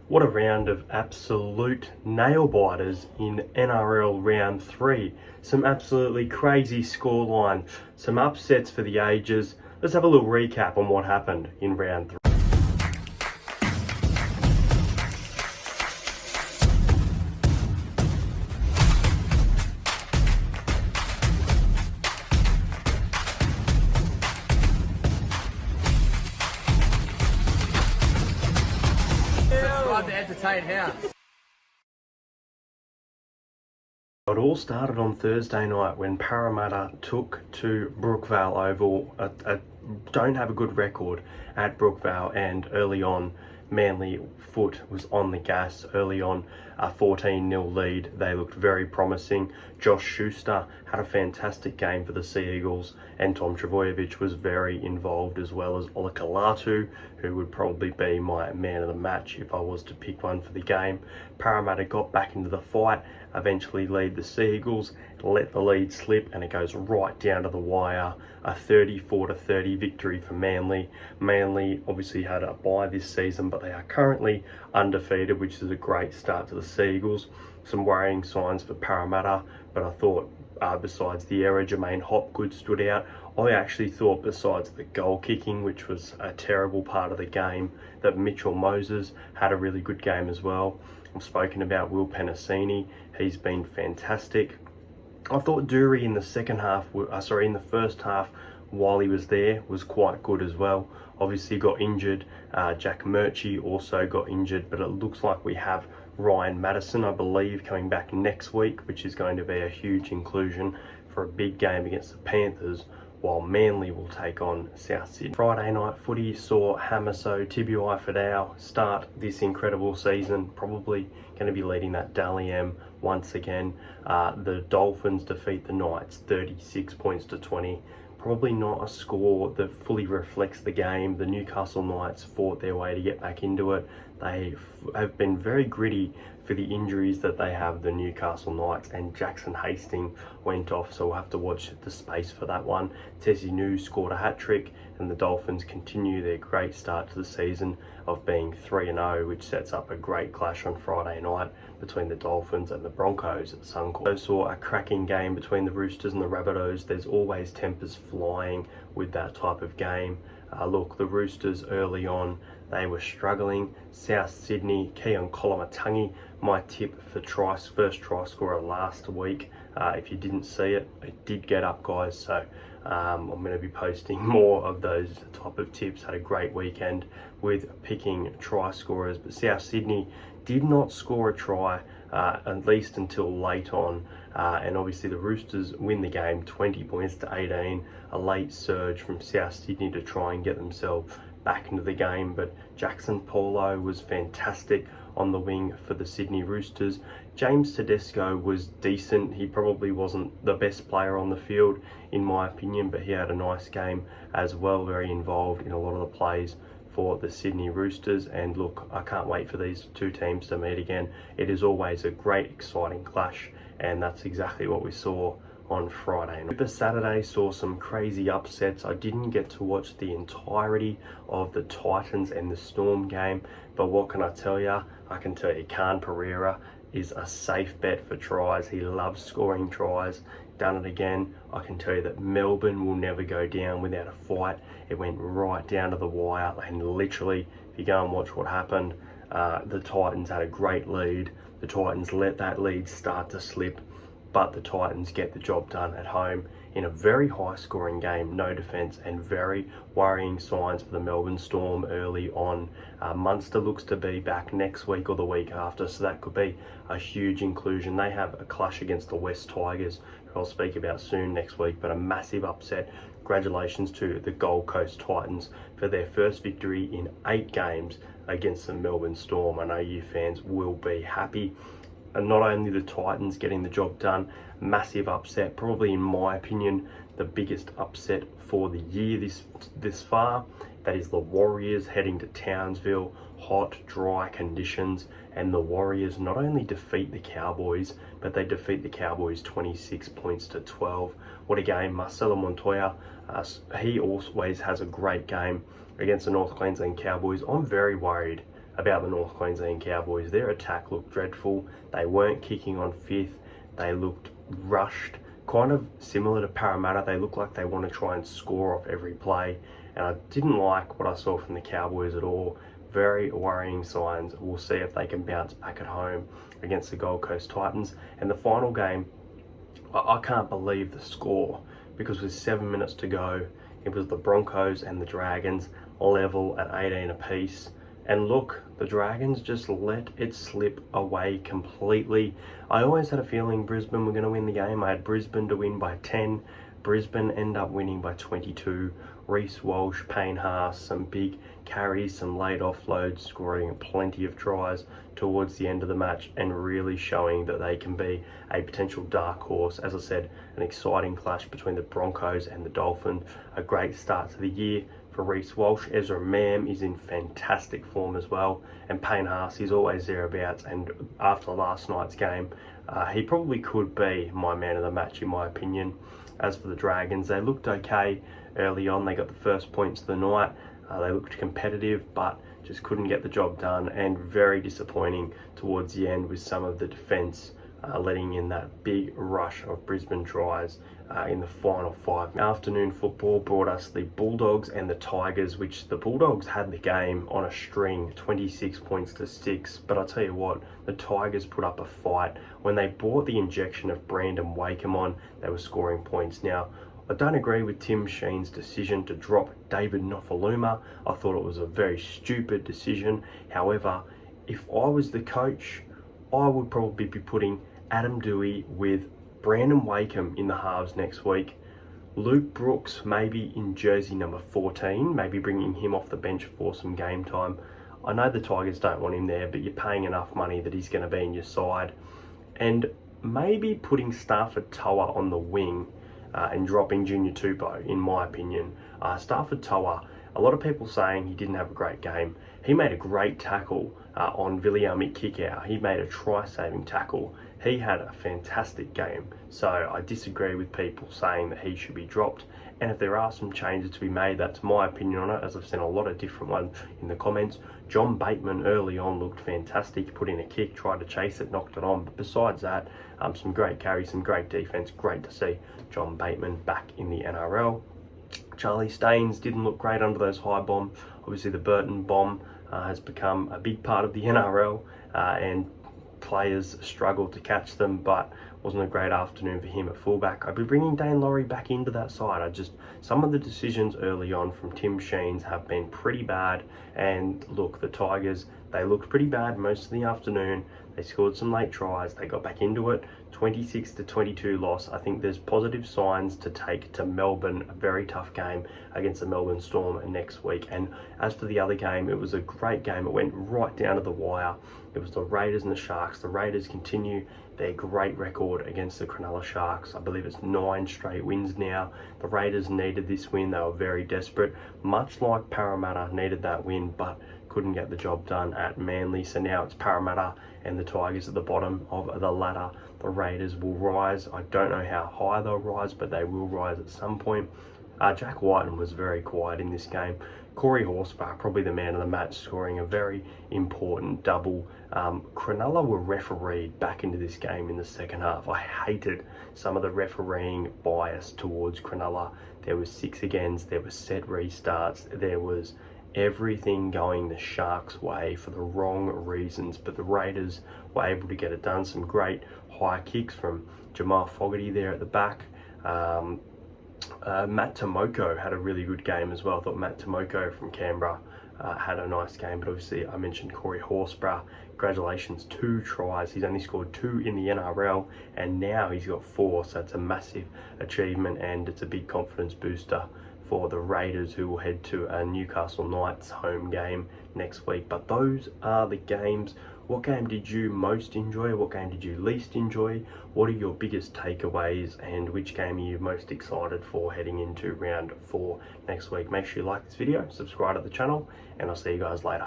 What a round of absolute nail biters in NRL round 3. Some absolutely crazy scoreline, some upsets for the ages. Let's have a little recap on what happened in round 3. Subscribe to Entertain House. It all started on Thursday night when Parramatta took to Brookvale Oval. Don't have a good record at Brookvale, and early on Manly foot was on the gas. Early on, a 14-0 lead. They looked very promising. Josh Schuster had a fantastic game for the Sea Eagles, and Tom Trbojevic was very involved, as well as Olakalatu, who would probably be my man of the match if I was to pick one for the game. Parramatta got back into the fight, eventually lead the Sea Eagles, let the lead slip, and it goes right down to the wire. A 34-30 victory for Manly. Manly obviously had a bye this season, but they are currently undefeated, which is a great start to the Sea Eagles. Some worrying signs for Parramatta, but I thought besides the error, Jermaine Hopgood stood out. I actually thought, besides the goal kicking, which was a terrible part of the game, that Mitchell Moses had a really good game as well. I've spoken about Will Penasini. He's been fantastic. I thought Dury in the first half, while he was there, was quite good as well. Obviously got injured. Jack Murchie also got injured, but it looks like we have Ryan Madison, I believe, coming back next week, which is going to be a huge inclusion for a big game against the Panthers, while Manly will take on South Sydney. Friday night footy saw Hamiso Tibuai-Fidau start this incredible season, probably going to be leading that Dally M once again. The Dolphins defeat the Knights 36 points to 20. Probably not a score that fully reflects the game. The Newcastle Knights fought their way to get back into it. They have been very gritty for the injuries that they have, the Newcastle Knights, and Jackson Hastings went off, so we'll have to watch the space for that one. Tesi Niu scored a hat-trick, and the Dolphins continue their great start to the season of being 3-0, which sets up a great clash on Friday night between the Dolphins and the Broncos at Suncorp. Also saw a cracking game between the Roosters and the Rabbitohs. There's always tempers flying with that type of game. Look, the Roosters early on, they were struggling. South Sydney, Keon Kolomatangi, my tip for first try scorer last week. If you didn't see it, it did get up, guys. So I'm going to be posting more of those type of tips. Had a great weekend with picking try scorers, but South Sydney did not score a try, at least until late on. And obviously the Roosters win the game 20 points to 18. A late surge from South Sydney to try and get themselves back into the game, but Jackson Paulo was fantastic on the wing for the Sydney Roosters. James Tedesco was decent. He probably wasn't the best player on the field in my opinion, but he had a nice game as well, very involved in a lot of the plays for the Sydney Roosters. And look, I can't wait for these two teams to meet again. It is always a great, exciting clash, and that's exactly what we saw on Friday. Super Saturday saw some crazy upsets. I didn't get to watch the entirety of the Titans and the Storm game, but what can I tell you? I can tell you Khan Pereira is a safe bet for tries. He loves scoring tries. Done it again. I can tell you that Melbourne will never go down without a fight. It went right down to the wire, and literally, if you go and watch what happened, the Titans had a great lead. The Titans let that lead start to slip, but the Titans get the job done at home in a very high-scoring game, no defence, and very worrying signs for the Melbourne Storm early on. Munster looks to be back next week or the week after, so that could be a huge inclusion. They have a clash against the West Tigers, who I'll speak about soon next week, but a massive upset. Congratulations to the Gold Coast Titans for their first victory in 8 games against the Melbourne Storm. I know you fans will be happy. And not only the Titans getting the job done, massive upset, probably in my opinion, the biggest upset for the year this far. That is the Warriors heading to Townsville, hot, dry conditions, and the Warriors not only defeat the Cowboys, but they defeat the Cowboys 26 points to 12. What a game. Marcelo Montoya, he always has a great game against the North Queensland Cowboys. I'm very worried about the North Queensland Cowboys. Their attack looked dreadful. They weren't kicking on fifth. They looked rushed, kind of similar to Parramatta. They looked like they want to try and score off every play, and I didn't like what I saw from the Cowboys at all. Very worrying signs. We'll see if they can bounce back at home against the Gold Coast Titans. And the final game, I can't believe the score, because with 7 minutes to go, it was the Broncos and the Dragons level at 18 apiece. And look, the Dragons just let it slip away completely. I always had a feeling Brisbane were going to win the game. I had Brisbane to win by 10. Brisbane end up winning by 22. Reece Walsh, Payne Haas, some big carries, some late offloads, scoring plenty of tries towards the end of the match and really showing that they can be a potential dark horse. As I said, an exciting clash between the Broncos and the Dolphins. A great start to the year for Reece Walsh. Ezra Mam is in fantastic form as well, and Payne Haas is always thereabouts, and after last night's game, he probably could be my man of the match in my opinion. As for the Dragons, they looked okay early on. They got the first points of the night. They looked competitive, but just couldn't get the job done, and very disappointing towards the end with some of the defence letting in that big rush of Brisbane tries in the final 5. Afternoon football brought us the Bulldogs and the Tigers, which the Bulldogs had the game on a string, 26 points to 6. But I'll tell you what, the Tigers put up a fight. When they brought the injection of Brandon Wakeham on, they were scoring points. Now, I don't agree with Tim Sheen's decision to drop David Nofaluma. I thought it was a very stupid decision. However, if I was the coach, I would probably be putting Adam Dewey with Brandon Wakeham in the halves next week. Luke Brooks maybe in jersey number 14, maybe bringing him off the bench for some game time. I know the Tigers don't want him there, but you're paying enough money that he's going to be in your side. And maybe putting Stafford Toa on the wing and dropping Junior Tupou, in my opinion. Stafford Toa, a lot of people saying he didn't have a great game. He made a great tackle on Viliami kick-out. He made a try-saving tackle. He had a fantastic game. So I disagree with people saying that he should be dropped. And if there are some changes to be made, that's my opinion on it, as I've seen a lot of different ones in the comments. John Bateman early on looked fantastic, put in a kick, tried to chase it, knocked it on. But besides that, some great carries, some great defense. Great to see John Bateman back in the NRL. Charlie Staines didn't look great under those high bombs. Obviously the Burton bomb has become a big part of the NRL, and players struggle to catch them, but wasn't a great afternoon for him at fullback. I'd be bringing Dane Laurie back into that side. Some of the decisions early on from Tim Sheens have been pretty bad, and look, the Tigers, they looked pretty bad most of the afternoon. They scored some late tries, they got back into it, 26-22 loss. I think there's positive signs to take to Melbourne, a very tough game against the Melbourne Storm next week. And as for the other game, it was a great game. It went right down to the wire. It was the Raiders and the Sharks. The Raiders continue their great record against the Cronulla Sharks. I believe it's 9 straight wins now. The Raiders needed this win. They were very desperate, much like Parramatta needed that win, but couldn't get the job done at Manly. So now it's Parramatta and the Tigers at the bottom of the ladder. The Raiders will rise. I don't know how high they'll rise, but they will rise at some point. Jack Whiten was very quiet in this game. Corey Horsburgh, probably the man of the match, scoring a very important double. Cronulla were refereed back into this game in the second half. I hated some of the refereeing bias towards Cronulla. There was 6 against, there was set restarts, there was everything going the Sharks' way for the wrong reasons, but the Raiders were able to get it done. Some great high kicks from Jamal Fogarty there at the back. Matt Tomoko had a really good game as well. I thought Matt Tomoko from Canberra had a nice game, but obviously I mentioned Corey Horsburgh. Congratulations, 2 tries. He's only scored 2 in the NRL, and now he's got 4, so it's a massive achievement, and it's a big confidence booster for the Raiders, who will head to a Newcastle Knights home game next week. But those are the games. What game did you most enjoy? What game did you least enjoy? What are your biggest takeaways, and which game are you most excited for heading into round 4 next week? Make sure you like this video, subscribe to the channel, and I'll see you guys later.